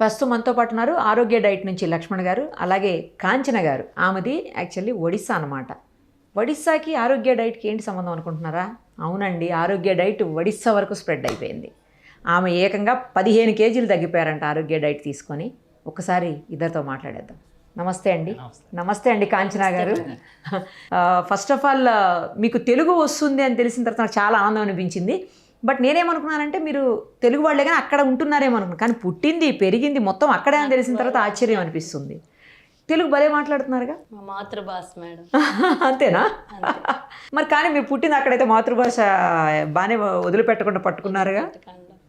ప్రస్తుతం మనతో పాటు ఉన్నారు ఆరోగ్య డైట్ నుంచి లక్ష్మణ్ గారు, అలాగే కాంచన గారు. ఆమెది యాక్చువల్లీ ఒడిస్సా అనమాట. ఒడిస్సాకి ఆరోగ్య డైట్కి ఏంటి సంబంధం అనుకుంటున్నారా? అవునండి, ఆరోగ్య డైట్ ఒడిస్సా వరకు స్ప్రెడ్ అయిపోయింది. ఆమె ఏకంగా 15 కేజీలు తగ్గిపోయారంట ఆరోగ్య డైట్ తీసుకొని. ఒకసారి ఇద్దరితో మాట్లాడేద్దాం. నమస్తే అండి. నమస్తే అండి కాంచన గారు. ఫస్ట్ ఆఫ్ ఆల్ మీకు తెలుగు వస్తుంది అని తెలిసిన తర్వాత నాకు చాలా ఆనందం అనిపించింది. బట్ నేనేమనుకున్నానంటే మీరు తెలుగు వాళ్ళే కానీ అక్కడ ఉంటున్నారేమో అనుకున్నాను. కానీ పుట్టింది పెరిగింది మొత్తం అక్కడే అని తెలిసిన తర్వాత ఆశ్చర్యం అనిపిస్తుంది. తెలుగు భలే మాట్లాడుతున్నారుగా. మా మాతృభాష మేడం. అంతేనా? మరి కానీ మీరు పుట్టింది అక్కడైతే మాతృభాష బాగానే వదిలిపెట్టకుండా పట్టుకున్నారుగా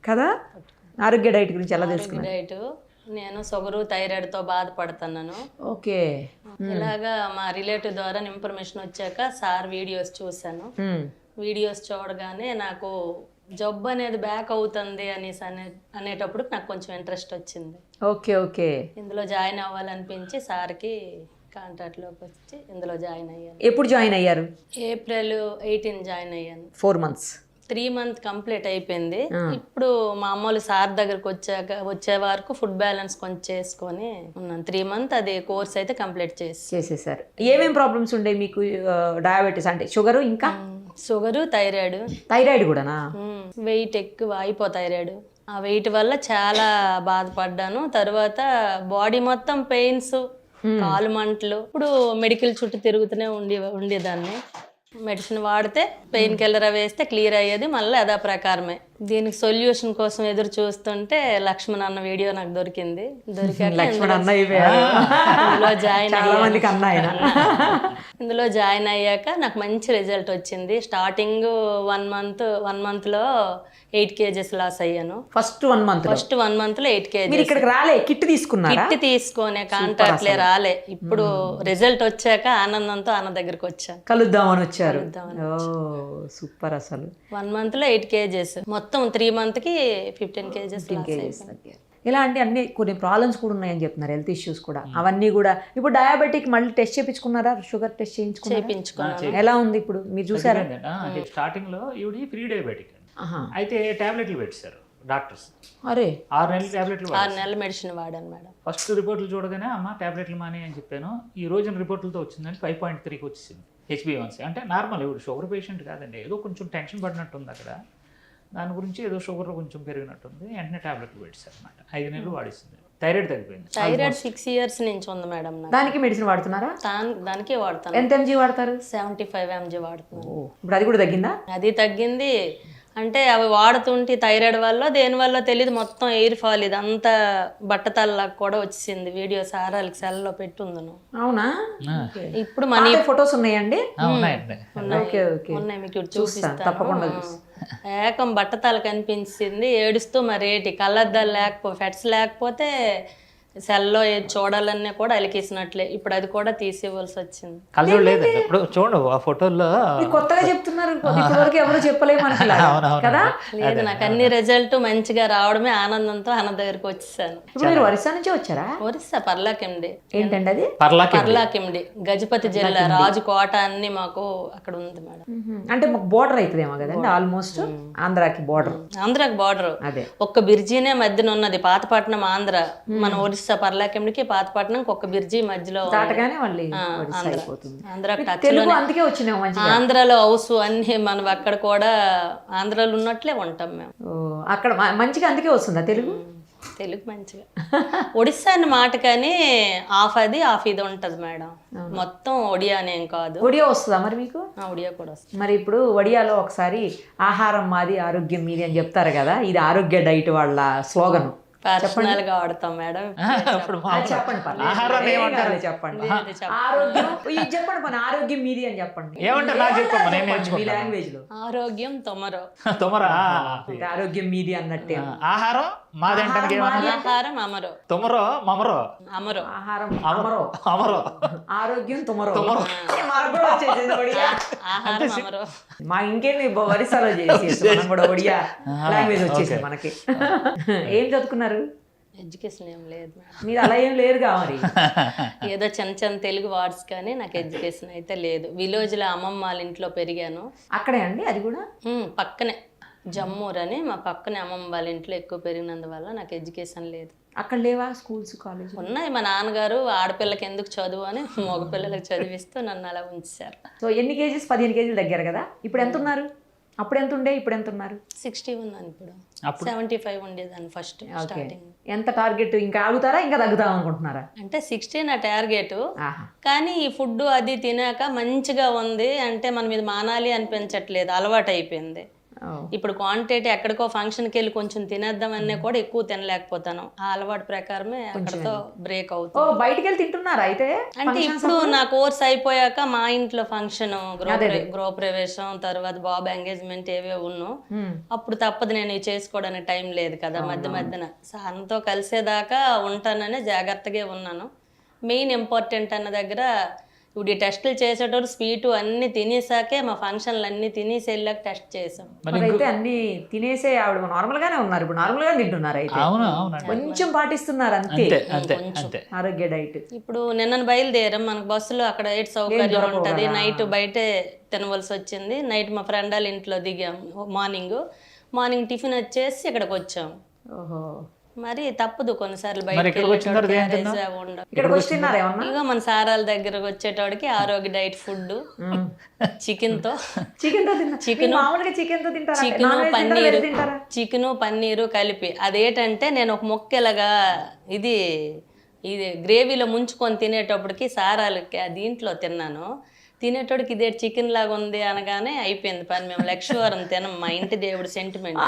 కదా. ఆరోగ్య డైట్ గురించి ఎలా తెలుసుకున్నారు? డైట్ నేను షుగరు థైరాయిడ్తో బాధపడుతున్నాను. ఓకే. ఇలాగా మా రిలేటివ్ ద్వారా ఇన్ఫర్మేషన్ వచ్చాక సార్ వీడియోస్ చూశాను. వీడియోస్ చూడగానే నాకు జబ్బు అనేది బ్యాక్ అవుతుంది అనేటప్పుడు నాకు కొంచెం ఇంట్రెస్ట్ వచ్చింది. Okay okay. ఇందులో జాయిన్ అవ్వాలనిపించి సార్కి కాంటాక్ట్లోకి వచ్చి ఇందులో జాయిన్ అయ్యాను. ఎప్పుడు జాయిన్ అయ్యారు? April 18 జాయిన్ అయ్యాను. 4 months. 3 months కంప్లీట్ అయిపోయింది. ఇప్పుడు మామూలు సార్ దగ్గరకు వచ్చే వరకు ఫుడ్ బ్యాలెన్స్ కొంచెం చేసుకొని ఉన్నాను. 3 months అది కోర్స్ అయితే కంప్లీట్ చేసేసారు. ఏమేమి ప్రాబ్లమ్స్ ఉండే మీకు? డయాబెటీస్ అంటే షుగరు, ఇంకా షుగరు, థైరాయిడ్ కూడానా? వెయిట్ ఎక్కువ థైరాయిడ్. ఆ వెయిట్ వల్ల చాలా బాధపడ్డాను. తర్వాత బాడీ మొత్తం పెయిన్స్, కాలు మంటలు. ఇప్పుడు మెడికల్ చుట్టూ తిరుగుతూనే ఉండేదాన్ని. మెడిసిన్ వాడితే పెయిన్ కిల్లర్ వేస్తే క్లియర్ అయ్యేది. మళ్ళీ అదే ప్రకారమే దీనికి సొల్యూషన్ కోసం ఎదురు చూస్తుంటే లక్ష్మణ్ అన్న వీడియో నాకు దొరికింది. ఇందులో జాయిన్ అయ్యాక నాకు మంచి రిజల్ట్ వచ్చింది. స్టార్టింగ్ 1 monthలో 8 kgs లాస్ అయ్యాను. ఫస్ట్ 1 month లో 8 kgs. ఇక్కడికి రాలే, కిట్ తీసుకున్నారా? కిట్ తీసుకునే కాంటాక్ట్లే రాలే. ఇప్పుడు రిజల్ట్ వచ్చాక ఆనందంతో అన్న దగ్గరికి వచ్చాను. కలుద్దామని వచ్చారు. సూపర్. అసలు 1 monthలో 8 kgs, మొత్తం 3 monthsకి 15 kgs. ఇలా అంటే అన్ని కొన్ని ప్రాబ్లమ్స్ కూడా ఉన్నాయని చెప్తున్నారు, హెల్త్ ఇష్యూస్ కూడా. అవన్నీ కూడా ఇప్పుడు డయాబెటిక్ మళ్ళీ టెస్ట్ చేయించుకున్నారా? షుగర్ టెస్ట్ చేయించుకున్నారా? ఎలా ఉంది ఇప్పుడు మీరు చూసారా? స్టార్టింగ్ లో ఈవిడ ప్రీ డయాబెటిక్ అయితే టాబ్లెట్లు పెట్టారు డాక్టర్స్. అరే 6 నెలలు టాబ్లెట్లు 6 నెలలు మెడిసిన్ వాడాను మేడం. ఫస్ట్ రిపోర్ట్లు చూడగానే అమ్మ టాబ్లెట్లు మానే అని చెప్పాను. ఈ రోజున రిపోర్ట్లతో వచ్చిందని 5.3కి వచ్చేసింది HbA1c. అంటే నార్మల్, ఇప్పుడు షుగర్ పేషెంట్ కాదండి, ఏదో కొంచెం టెన్షన్ పడినట్టు ఉంది అక్కడ. దాని గురించి ఏదో షుగర్ కొంచెం పెరిగినట్టుంది. వెంటనే టాబ్లెట్లు పెట్టారు అనమాట. 5 నెలలు వాడిస్తుంది. థైరాయిడ్ తగ్గిపోయింది. థైరాయిడ్ 6 years నుంచి ఉంది మేడం. దానికి మెడిసిన్ వాడుతున్నారా? దానికే వాడతాను. ఎంత mg వాడతారు? 75 mg వాడుతున్నాను. ఇప్పుడు అది కూడా తగ్గిందా? అది తగ్గింది. అంటే అవి వాడుతుంటే థైరాయిడ్ వల్ల దేని వల్ల తెలియదు, మొత్తం ఎయిర్ ఫాల్ ఇదంతా బట్టతల్లాగా కూడా వచ్చింది. వీడియో సారాలకి సెల్లో పెట్టుందను. అవునా? ఇప్పుడు మనీ ఫొటోస్ ఉన్నాయండి? ఉన్నాయి, మీకు చూపిస్తాను తప్పకుండా. ఏకం బట్టతల కనిపించింది, ఏడుస్తూ మరేటి కళ్ళద్దాలు లేకపోతే ఫెట్స్ లేకపోతే సెల్లో ఏది చూడాలన్నా కూడా అలికేసినట్లే. ఇప్పుడు అది కూడా తీసేవలసి వచ్చింది. కళ్ళజోడు లేదండి ఇప్పుడు చూడు ఆ ఫోటోల్లో. కొత్తగా చెప్తున్నారు, ఎవరు చెప్పలేము కదా. లేదు, నాకు అన్ని రిజల్ట్ మంచిగా రావడమే ఆనందంతో అన్న దగ్గరికి వచ్చేసాను. మీరు ఒరిస్సా నుంచి వచ్చారా? ఒరిస్సా పర్లాకిండి. ఏంటండి అది? పర్లాకిండి, గజపతి జిల్లా, రాజుకోట అన్ని మాకు అక్కడ ఉంది మేడం. అంటే మాకు బోర్డర్ అవుతుందేమో కదండి, ఆల్మోస్ట్ ఆంధ్రాకి బోర్డర్. ఆంధ్రాకి బోర్డర్ అదే, ఒక్క బిర్జీనే మధ్యన ఉన్నది. పాతపట్నం ఆంధ్ర, మన ఒరిస్సా పర్లాకిండికి పాతపట్నం ఒక బిర్జీ మధ్యలో. ఆంధ్రాలో హౌస్ అన్ని మనం అక్కడ కూడా ఆంధ్రాలో ఉన్నట్లే ఉంటాం మేము. అక్కడ మంచిగా అందుకే వస్తుందా తెలుగు? తెలుగు మంచిగా. ఒడిస్సా అన్న మాట కానీ హాఫ్ అది హాఫ్ ఇది ఉంటది మేడం. మొత్తం ఒడియా అనేం కాదు. ఒడియా వస్తుందా మరి మీకు? ఒడియా కూడా వస్తుంది. మరి ఇప్పుడు ఒడియాలో ఒకసారి ఆహారం మాది ఆరోగ్యం మీది అని చెప్తారు కదా, ఇది ఆరోగ్య డైట్ వాళ్ళ స్లోగన్. పర్సనల్ గా వాడతాం మేడం. చెప్పండి. ఆరోగ్యం మీది అని చెప్పండి. లాంగ్వేజ్ లో ఆరోగ్యం తొమరో. ఆరోగ్యం మీది అన్నట్టే. ఆహారం మాది అంటే ఆహారం అమరో. తొమరో మమరో. అమరో ఆహారం అమరో. అమరో ఆరోగ్యం తొమరో. ఆహారం అమరో. మా ఇంకేమి వరిసాలో చేసి మనం కూడా ఒడియా లాంగ్వేజ్ వచ్చేసి మనకి. ఏం చదువుకున్నారు? ఎడ్యుకేషన్ ఏం లేదు. మీరు అలా ఏం లేరుగా మరి? ఏదో చిన్న తెలుగు వర్డ్స్ కానీ నాకు ఎడ్యుకేషన్ అయితే లేదు. విలేజ్ లో అమ్మమ్మ వాళ్ళ ఇంట్లో పెరిగాను. అక్కడే అండి? అది కూడా పక్కనే జమ్మూర్ అని మా పక్కనే అమ్మమ్మ వాళ్ళ ఇంట్లో ఎక్కువ పెరిగినందువల్ల నాకు ఎడ్యుకేషన్ లేదు. అక్కడ లేవా స్కూల్స్ కాలేజ్? ఉన్నాయి. మా నాన్నగారు ఆడపిల్లకి ఎందుకు చదువు అని మగపిల్లలకు చదివిస్తూ నన్ను అలా ఉంచారు. సో ఎన్ని కేజీస్? 15 కేజీలు తగ్గారు కదా. ఇప్పుడు ఎంత ఉన్నారు? అప్పుడు ఎంత ఉండే, ఇప్పుడు ఎంత ఉన్నారు? 60 ఉన్నాను ఇప్పుడు. 75 ఉండేదాన్ని ఫస్ట్ స్టార్టింగ్. ఎంత టార్గెట్? ఇంకా ఆగుతారా, ఇంకా తగ్గుతాం అనుకుంటున్నారా? అంటే 60 నా టార్గెట్. ఆహా. కానీ ఈ ఫుడ్ అది తినాక మంచిగా ఉంది అంటే మనం ఇది మానాలి అనిపించట్లేదు, అలవాటు అయిపోయింది. ఇప్పుడు క్వాంటిటీ ఎక్కడికో ఫంక్షన్కి వెళ్ళి కొంచెం తినేద్దామన్నా కూడా ఎక్కువ తినలేకపోతాను. ఆ అలవాటు ప్రకారమే అక్కడతో బ్రేక్ అవుతుంది. బయటికి వెళ్ళి తింటున్నారా అయితే? అంటే ఇప్పుడు నా కోర్స్ అయిపోయాక మా ఇంట్లో ఫంక్షన్, గృహప్రవేశం, తర్వాత బాబు ఎంగేజ్మెంట్ ఏవే ఉన్నావు, అప్పుడు తప్పదు, నేను ఇవి చేసుకోవడానికి టైం లేదు కదా మధ్య మధ్యన. సార్తో కలిసేదాకా ఉంటానని జాగ్రత్తగా ఉన్నాను. మెయిన్ ఇంపార్టెంట్ అన్న దగ్గర ఇప్పుడు ఈ టెస్టులు చేసేటప్పుడు స్వీటు అన్ని తినేసాకే మా ఫంక్షన్లు అన్ని తినేసి వెళ్ళాక టెస్ట్ చేసాం. అయితే అన్ని తినేసే ఆవిడ నార్మల్ గానే ఉన్నారు. ఇప్పుడు నార్మల్ గా తింటున్నారు అయితే? కొంచెం పాటిస్తున్నారు అంతే, ఆరోగ్య డైట్. ఇప్పుడు నిన్న బయలుదేరాం, మనకు బస్సులో అక్కడ ఎయిట్ సౌకర్యం ఉంటది, నైట్ బయటే తినవలసి వచ్చింది. నైట్ మా ఫ్రెండ్ వాళ్ళ ఇంట్లో దిగాం. మార్నింగ్ టిఫిన్ వచ్చేసి ఇక్కడికి వచ్చాం. ఓహో. మరి తప్పదు కొన్నిసార్లు ఇక మన సారాల దగ్గరకు వచ్చేటోడికి ఆరోగ్య డైట్ ఫుడ్ చికెను పన్నీరు కలిపి అదేంటంటే నేను ఒక మొక్కలాగా ఇది గ్రేవీలో ముంచుకొని తినేటప్పటికి సారాలకి దీంట్లో తిన్నాను. తినేటోడికి ఇదే చికెన్ లాగా ఉంది అనగానే అయిపోయింది పని. మేము లక్ష్మీవారం తినం, మా ఇంటి దేవుడు సెంటిమెంట్.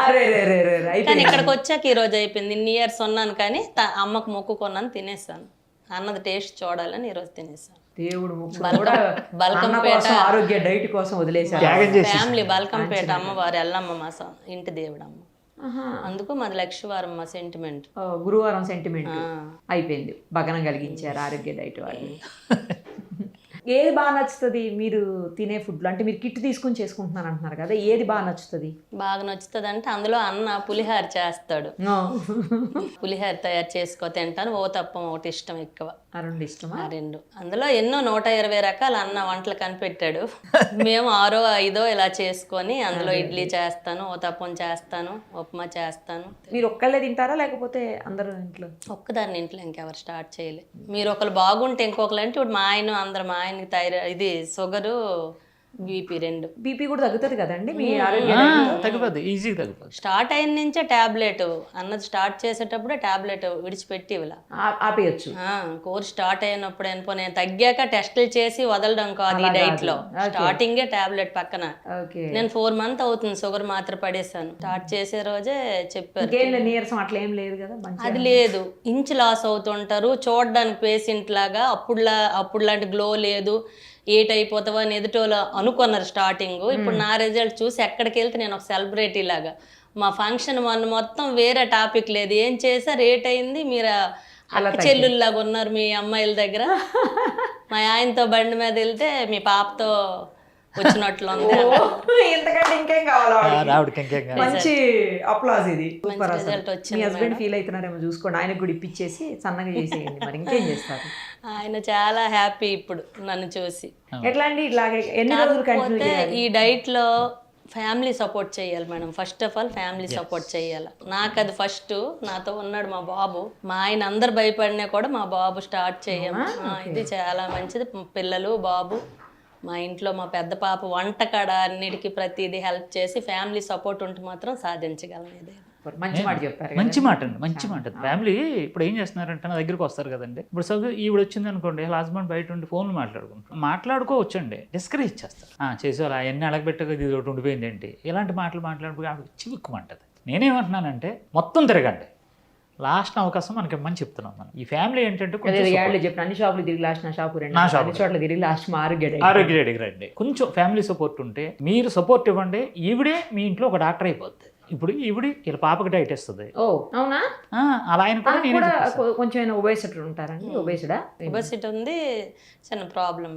కానీ ఇక్కడికి వచ్చాక ఈ రోజు అయిపోయింది. ఇన్ని ఇయర్స్ ఉన్నాను కానీ అమ్మకు మొక్కుకున్నాను, తినేసాను. అన్నది టేస్ట్ చూడాలని ఈరోజు తినేసాను. బల్కంపేట ఆరోగ్య డైట్ కోసం వదిలేసారు ఫ్యామిలీ. బల్కంపేట అమ్మవారు ఎల్లమ్మ మా ఇంటి దేవుడు అమ్మ, అందుకు మాది లక్ష్మీవారం మా సెంటిమెంట్. గురువారం సెంటిమెంట్ అయిపోయింది. భగనం కలిగించారు ఆరోగ్య డైట్ వాళ్ళు. ఏది బాగా నచ్చుతుంది మీరు తినే ఫుడ్లో? అంటే మీరు కిట్ తీసుకుని చేసుకుంటున్నారు అంటున్నారు కదా, ఏది బాగా నచ్చుతుంది? బాగా నచ్చుతుంది అంటే అందులో అన్న పులిహార చేస్తాడు. పులిహార తయారు చేసుకో తింటాను. ఓ తప్పం ఒకటి ఇష్టం ఎక్కువ. ఆ రెండు ఇష్టమా? ఆ రెండు. అందులో ఎన్నో 120 రకాల అన్న వంటలు కనిపెట్టాడు. మేము 6ో 5ో ఇలా చేసుకొని అందులో ఇడ్లీ చేస్తాను, ఓ తప్పం చేస్తాను, ఉప్మా చేస్తాను. మీరు ఒక్కళ్ళే తింటారా లేకపోతే అందరూ ఇంట్లో? ఒక్కదాన్ని ఇంట్లో ఇంకెవరు స్టార్ట్ చేయలేదు. మీరు ఒకరు బాగుంటే ఇంకొకరు అంటే ఇప్పుడు మా ఆయన అందరు, మా ఆయనకి థైరాయిడ్, ఇది షుగరు, బీపీ రెండు. బీపీ కూడా తగ్గుతుంది కదండి మీ ఆరోగ్యం? తగ్గిపోద్ది, ఈజీగా తగ్గిపోద్ది. స్టార్ట్ అయిన నుంచే టాబ్లెట్ అన్నది స్టార్ట్ చేసేటప్పుడే టాబ్లెట్ విడిచిపెట్టి ఇలా ఆపేయచ్చు. కోర్స్ స్టార్ట్ అయినప్పుడు అనుకో, నేను తగ్గాక టెస్టులు చేసి వదలడం కాదు ఈ డైట్ లో. స్టార్టింగే టాబ్లెట్ పక్కన. నేను 4 months అవుతుంది షుగర్ మాత్ర పడేసాను. స్టార్ట్ చేసే రోజే చెప్పారు. నీరసం అట్లా ఏం లేదు కదా? అది లేదు. ఇంచ్ లాస్ అవుతుంటారు చూడడానికి పేషెంట్ లాగా. అప్పుడు లాంటి గ్లో లేదు. ఏట్ అయిపోతావా అని ఎదుటోళ్ళు అనుకున్నారు స్టార్టింగ్. ఇప్పుడు నా రిజల్ట్ చూసి ఎక్కడికి వెళ్తే నేను ఒక సెలబ్రిటీ లాగా. మా ఫంక్షన్ మొత్తం వేరే టాపిక్ లేదు, ఏం చేసా రేట్ అయింది. మీరు అక్క చెల్లుల్లాగా ఉన్నారు మీ అమ్మాయిల దగ్గర. మా ఆయనతో బండి మీద వెళ్తే మీ పాపతో వచ్చినట్లు ఉంది. ఇంకేం కావాలా? మంచి అప్లాజ్ ఇది. రిజల్ట్ వచ్చింది. మీ హస్బెండ్ ఫీల్ అవుతున్నారేమో చూసుకోండి, ఆయనకు కూడా ఇప్పించేసి సన్నగా చేసేయండి. మరి ఇంకేం చేస్తారు? ఆయన చాలా హ్యాపీ ఇప్పుడు నన్ను చూసి. ఎట్లా అండి ఇట్లాగే ఎన్ని రోజులు కంటిన్యూ చేయాలి? ఈ డైట్ లో ఫ్యామిలీ సపోర్ట్ చేయాలి madam. First of all family support చేయాలి. నాకు అది ఫస్ట్. నాతో ఉన్నాడు మా బాబు. మా ఆయన అందరు భయపడినా కూడా మా బాబు స్టార్ట్ చేయం. ఇది చాలా మంచిది. పిల్లలు, బాబు, మా ఇంట్లో మా పెద్ద పాప వంటకాడ అన్నిటికీ ప్రతిదీ హెల్ప్ చేసి ఫ్యామిలీ సపోర్ట్ ఉంటే మాత్రం సాధించగలను. మంచి మాట చెప్పారు. మంచి మాట అండి, మంచి మాట. ఫ్యామిలీ ఇప్పుడు ఏం చేస్తున్నారంటే నా దగ్గరికి వస్తారు కదండి. ఇప్పుడు సపోజ్ ఈవిడ వచ్చింది అనుకోండి, హస్బెండ్ బయట ఉండి ఫోన్లు మాట్లాడుకోవచ్చండి. డిస్కరేజ్ చేస్తారు. చేసేవాళ్ళు అవన్నీ అడగబెట్టగా ఇది ఒకటి ఉండిపోయింది ఏంటి, ఇలాంటి మాటలు మాట్లాడుకో చివుక్కుమంటది. నేనేమంటున్నానంటే మొత్తం తిరగండి, లాస్ట్ అవకాశం మనకి ఇమ్మని చెప్తున్నాం. మనం ఈ ఫ్యామిలీ ఏంటంటే చెప్పిన అన్ని షాపులు తిరిగి లాస్ట్ నా షాపు చోట్ల తిరిగి లాస్ట్ మా ఆరోగ్య రండి. కొంచెం ఫ్యామిలీ సపోర్ట్ ఉంటే మీరు సపోర్ట్ ఇవ్వండి. ఈవిడే మీ ఇంట్లో ఒక డాక్టర్ అయిపోద్ది. ఇప్పుడు ఈవిడి ఇలా పాపకి డైట్ ఇస్తుంది. అవునా? అలా ఆయన కూడా కొంచెం ఒబేసిటీ ఉంటారండి. ఒబేసిటీ ఉంది, చిన్న ప్రాబ్లం.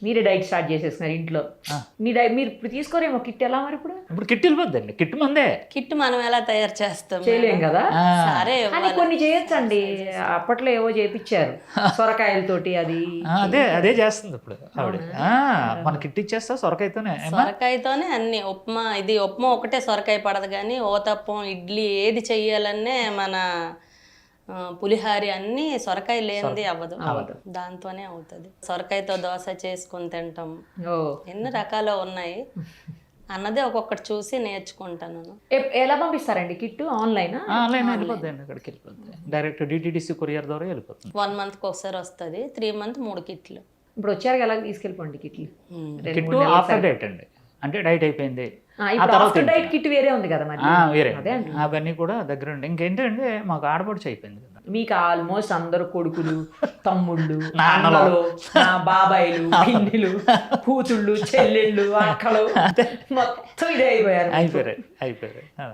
మీరే డైట్ స్టార్ట్ చేసేస్తున్నారు ఇంట్లో. మీ మీరు ఇప్పుడు తీసుకోరేమో కిట్ ఎలా మరి ఇప్పుడు? ఇప్పుడు కిట్ వెళ్ళిపోద్దండి, కిట్ మందే. కిట్ మనం ఎలా తయారు చేస్తాం? చేయలేం కదా. సరే కానీ కొన్ని చేయొచ్చండి, అప్పట్లో ఏవో చేపించారు సొరకాయలతోటి అది. అదే చేస్తుంది ఇప్పుడు ఆవిడ. మన కిట్ ఇచ్చేస్తా సొరకాయతోనే. సొరకాయతోనే అన్ని ఉప్మా ఒకటే సొరకాయ పడదు, కానీ ఓతప్పం, ఇడ్లీ ఏది చెయ్యాలనే మన పులిహారి అన్ని సొరకాయ లేనిది అవ్వదు, దాంతోనే అవుతుంది. సొరకాయతో దోశ చేసుకుని తింటాం, ఎన్ని రకాలు ఉన్నాయి అన్నదే ఒక్కొక్కటి చూసి నేర్చుకుంటాను. ఎలా పంపిస్తారండి కిట్? ఆన్లైన్ వెళ్ళిపోద్ది అండి, అక్కడికి వెళ్ళిపోద్ది డైరెక్ట్ డిటిడిసి కొరియర్ ద్వారా వెళ్ళిపోతుంది. 1 monthకి ఒకసారి వస్తుంది, 3 months 3 కిట్లు. ఇప్పుడు వచ్చారు ఎలా తీసుకెళ్ళిపోండి కిట్లు. కిట్ ఆఫ్టర్ డైట్ అండి, అంటే డైట్ అయిపోయింది డైట్ కిట్ వేరే ఉంది కదా మరి. వేరే అవన్నీ కూడా దగ్గర ఉండి. ఇంకేంటంటే మాకు ఆడపడుచు అయిపోయింది కదా. మీకు ఆల్మోస్ట్ అందరు కొడుకులు, తమ్ముళ్ళు, నాన్నలు, బాబాయిలు, పిన్నిలు, కూతుళ్ళు, చెల్లెళ్ళు, అక్కలు మొత్తం ఇదే అయిపోయారు.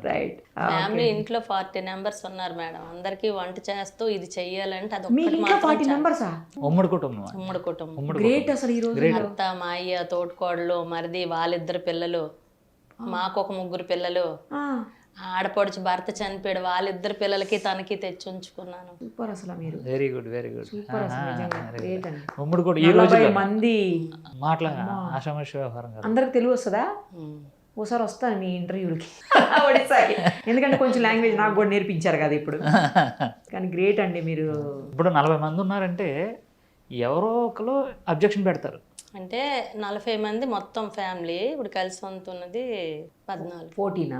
రైట్. ఫ్యామిలీ ఇంట్లో 40 members ఉన్నారు మేడం. అందరికి వంట చేస్తూ ఇది చెయ్యాలంటే అది మీకు 40 members? ఉమ్మడి కుటుంబం. ఉమ్మడి కుటుంబం. గ్రేట్ అసలు. ఈ రోజు అత్త, మా అయ్య, తోడుకోడలు, మరిది, వాళ్ళిద్దరు పిల్లలు, మాకు ఒక 3 పిల్లలు, ఆడపడుచు భర్త చనిపోయాడు, వాళ్ళిద్దరు పిల్లలకి తనకి తెచ్చి ఉంచుకున్నాను. సూపర్ అసలు మీరు. వెరీ గుడ్ సూపర్ అసలు నిజంగా గ్రేట్ అండి. ఉమ్మడి కూడా ఈ రోజు మంది మాట్లా ఆషామాషి వ్యవహారం కదా. అందరికి తెలుగు వస్తుందా? ఓసారి వస్తాను మీ ఇంటర్వ్యూలకి ఒడిస్సాకి, ఎందుకంటే కొంచెం లాంగ్వేజ్ నాకు కూడా నేర్పించారు కదా ఇప్పుడు. కానీ గ్రేట్ అండి మీరు. ఇప్పుడు 40 మంది ఉన్నారంటే ఎవరో ఒకరు అబ్జెక్షన్ పెడతారు. అంటే 40 మంది మొత్తం ఫ్యామిలీ. ఇప్పుడు కలిసి ఉంటున్నది 14. 14.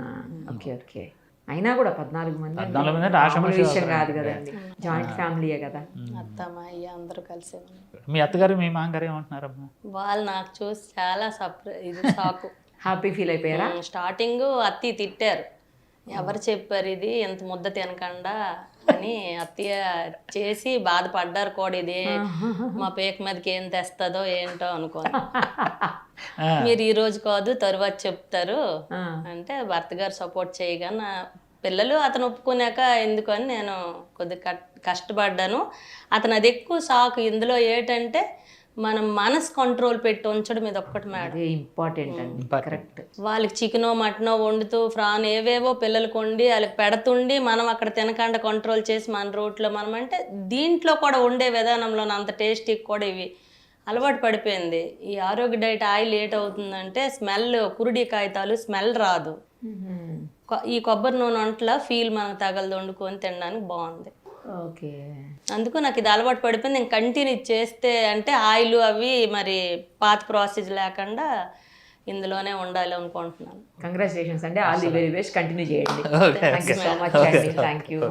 Okay okay. అయినా కూడా 14 మంది విషయం కాదు కదండి, జాయింట్ ఫ్యామిలీయే కదా. అత్త, మా అయ్య అందరూ కలిసి ఉన్నారు. మీ అత్తగారు మీ మామగారు ఏమంటున్నారమ్మా? వాళ్ళు నాకు చూసి చాలా షాక్. హ్యాపీ ఫీల్ అయిపోయారా? స్టార్టింగ్ అత్తి తిట్టారు, ఎవరు చెప్పారు ఇది ఎంత ముద్ద తినకుండా అని. అత్తయ్య చేసి బాధపడ్డారు కూడా, ఇది మా పేక మీదకి ఏం తెస్తుందో ఏంటో అనుకోని. మీరు ఈ రోజు కాదు తరువాత చెప్తారు అంటే భర్త గారు సపోర్ట్ చేయగా నా పిల్లలు అతను ఒప్పుకున్నాక ఎందుకని నేను కొద్దిగా కష్టపడ్డాను. అతను అది ఎక్కువ షాక్. ఇందులో ఏంటంటే మనం మనసు కంట్రోల్ పెట్టి ఉంచడం ఇది ఒక్కటి మేడం ఇంపార్టెంట్ అండి. కరెక్ట్. వాళ్ళకి చికెనో మటనో వండుతూ ఫ్రాన్ ఏవేవో పిల్లలకు వండి వాళ్ళకి పెడుతుండి మనం అక్కడ తినకుండా కంట్రోల్ చేసి మన రోట్లో మనం అంటే దీంట్లో కూడా వండే విధానంలో అంత టేస్టీ కూడా ఇవి అలవాటు పడిపోయింది. ఈ ఆరోగ్య డైట్ ఆయిల్ ఏటవుతుందంటే స్మెల్, కురుడి కాగితాలు స్మెల్ రాదు. ఈ కొబ్బరి నూనె వంటల ఫీల్ మనకు తగలదు, వండుకొని తినడానికి బాగుంది. ఓకే. అందుకు నాకు ఇది అలవాటు పడిపోయింది. నేను కంటిన్యూ చేస్తే అంటే ఆయిల్ అవి మరి పాత ప్రాసెస్ లేకుండా ఇందులోనే ఉండాలి అనుకుంటున్నాను. కంగ్రాచులేషన్స్ అండి. All the very best. Continue చేయండి. థ్యాంక్ యూ సో మచ్ అండి. Thank you.